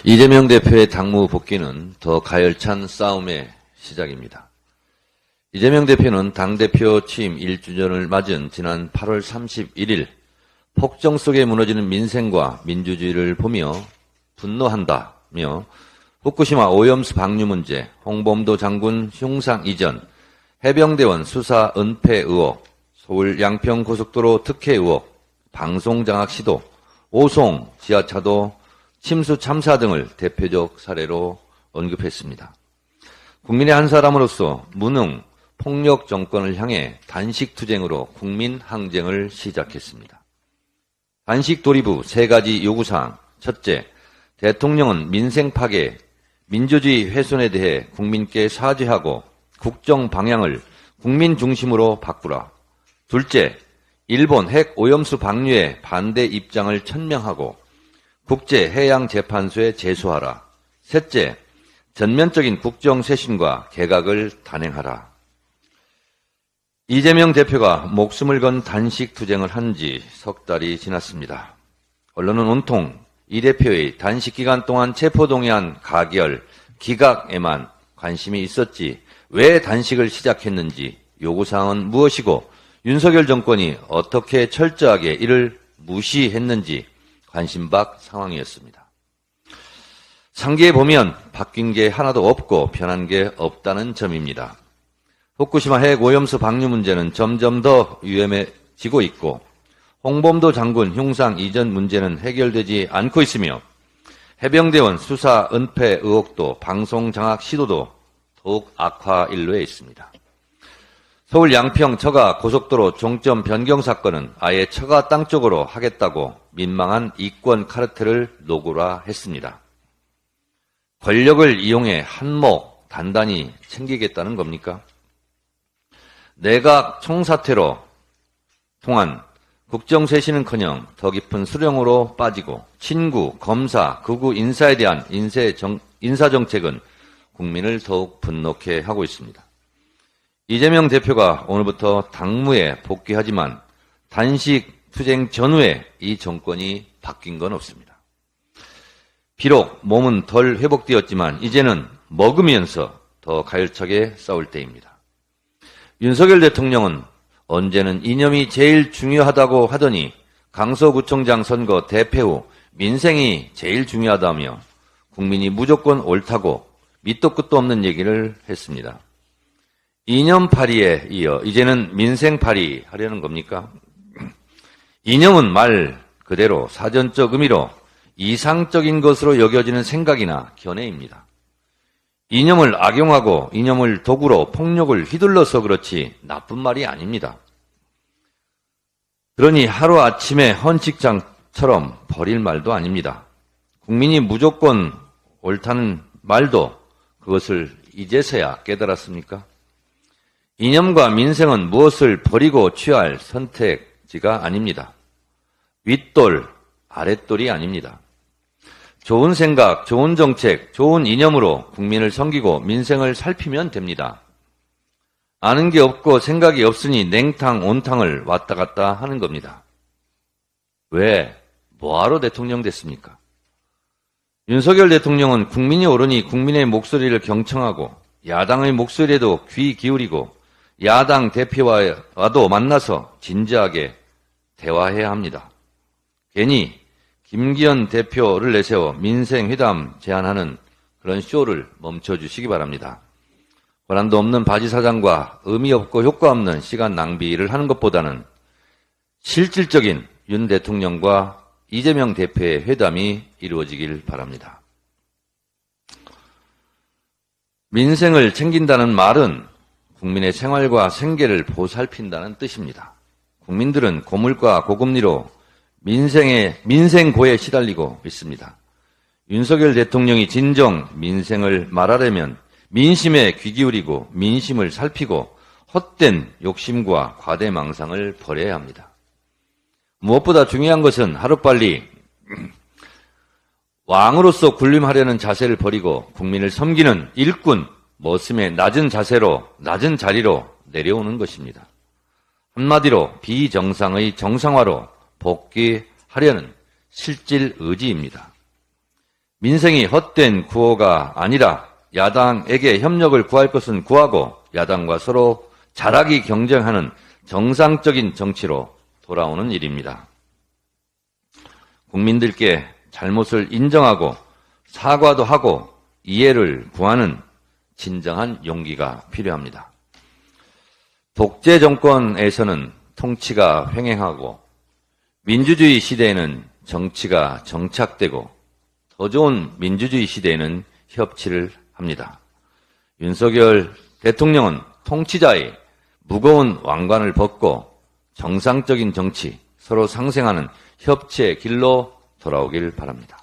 이재명 대표의 당무 복귀는 더 가열찬 싸움의 시작입니다. 이재명 대표는 당대표 취임 1주년을 맞은 지난 8월 31일 폭정 속에 무너지는 민생과 민주주의를 보며 분노한다며 후쿠시마 오염수 방류 문제, 홍범도 장군 흉상 이전, 해병대원 수사 은폐 의혹, 서울 양평 고속도로 특혜 의혹, 방송장악 시도, 오송 지하차도 침수 참사 등을 대표적 사례로 언급했습니다. 국민의 한 사람으로서 무능, 폭력 정권을 향해 단식투쟁으로 국민 항쟁을 시작했습니다. 단식 도리부 3가지 요구사항. 첫째, 대통령은 민생 파괴, 민주주의 훼손에 대해 국민께 사죄하고 국정 방향을 국민 중심으로 바꾸라. 둘째, 일본 핵 오염수 방류에 반대 입장을 천명하고 국제해양재판소에 제소하라. 셋째, 전면적인 국정쇄신과 개각을 단행하라. 이재명 대표가 목숨을 건 단식투쟁을 한 지 석 달이 지났습니다. 언론은 온통 이 대표의 단식기간 동안 체포동의안 가결, 기각에만 관심이 있었지 왜 단식을 시작했는지, 요구사항은 무엇이고 윤석열 정권이 어떻게 철저하게 이를 무시했는지 관심박 상황이었습니다. 상기해 보면 바뀐 게 하나도 없고 변한 게 없다는 점입니다. 후쿠시마 핵 오염수 방류 문제는 점점 더 위험해지고 있고 홍범도 장군 흉상 이전 문제는 해결되지 않고 있으며 해병대원 수사 은폐 의혹도 방송 장악 시도도 더욱 악화 일로에 있습니다. 서울 양평 처가 고속도로 종점 변경 사건은 아예 처가 땅 쪽으로 하겠다고 민망한 이권 카르텔을 노골화했습니다. 권력을 이용해 한몫 단단히 챙기겠다는 겁니까? 내각 총사퇴로 통한 국정쇄신은커녕 더 깊은 수령으로 빠지고 친구, 검사, 극우 인사에 대한 인사정책은 국민을 더욱 분노케 하고 있습니다. 이재명 대표가 오늘부터 당무에 복귀하지만 단식 투쟁 전후에 이 정권이 바뀐 건 없습니다. 비록 몸은 덜 회복되었지만 이제는 먹으면서 더 가열차게 싸울 때입니다. 윤석열 대통령은 언제는 이념이 제일 중요하다고 하더니 강서구청장 선거 대패 후 민생이 제일 중요하다며 국민이 무조건 옳다고 밑도 끝도 없는 얘기를 했습니다. 이념파리에 이어 이제는 민생파리 하려는 겁니까? 이념은 말 그대로 사전적 의미로 이상적인 것으로 여겨지는 생각이나 견해입니다. 이념을 악용하고 이념을 도구로 폭력을 휘둘러서 그렇지 나쁜 말이 아닙니다. 그러니 하루아침에 헌칙장처럼 버릴 말도 아닙니다. 국민이 무조건 옳다는 말도 그것을 이제서야 깨달았습니까? 이념과 민생은 무엇을 버리고 취할 선택지가 아닙니다. 윗돌, 아랫돌이 아닙니다. 좋은 생각, 좋은 정책, 좋은 이념으로 국민을 섬기고 민생을 살피면 됩니다. 아는 게 없고 생각이 없으니 냉탕, 온탕을 왔다 갔다 하는 겁니다. 왜? 뭐하러 대통령 됐습니까? 윤석열 대통령은 국민이 오르니 국민의 목소리를 경청하고 야당의 목소리에도 귀 기울이고 야당 대표와도 만나서 진지하게 대화해야 합니다. 괜히 김기현 대표를 내세워 민생회담 제안하는 그런 쇼를 멈춰주시기 바랍니다. 권한도 없는 바지 사장과 의미 없고 효과 없는 시간 낭비를 하는 것보다는 실질적인 윤 대통령과 이재명 대표의 회담이 이루어지길 바랍니다. 민생을 챙긴다는 말은 국민의 생활과 생계를 보살핀다는 뜻입니다. 국민들은 고물가 고금리로 민생고에 시달리고 있습니다. 윤석열 대통령이 진정 민생을 말하려면 민심에 귀 기울이고 민심을 살피고 헛된 욕심과 과대망상을 버려야 합니다. 무엇보다 중요한 것은 하루빨리 왕으로서 군림하려는 자세를 버리고 국민을 섬기는 일꾼, 머슴의 낮은 자세로, 낮은 자리로 내려오는 것입니다. 한마디로 비정상의 정상화로 복귀하려는 실질 의지입니다. 민생이 헛된 구호가 아니라 야당에게 협력을 구할 것은 구하고 야당과 서로 잘하기 경쟁하는 정상적인 정치로 돌아오는 일입니다. 국민들께 잘못을 인정하고 사과도 하고 이해를 구하는 진정한 용기가 필요합니다. 독재 정권에서는 통치가 횡행하고 민주주의 시대에는 정치가 정착되고 더 좋은 민주주의 시대에는 협치를 합니다. 윤석열 대통령은 통치자의 무거운 왕관을 벗고 정상적인 정치, 서로 상생하는 협치의 길로 돌아오길 바랍니다.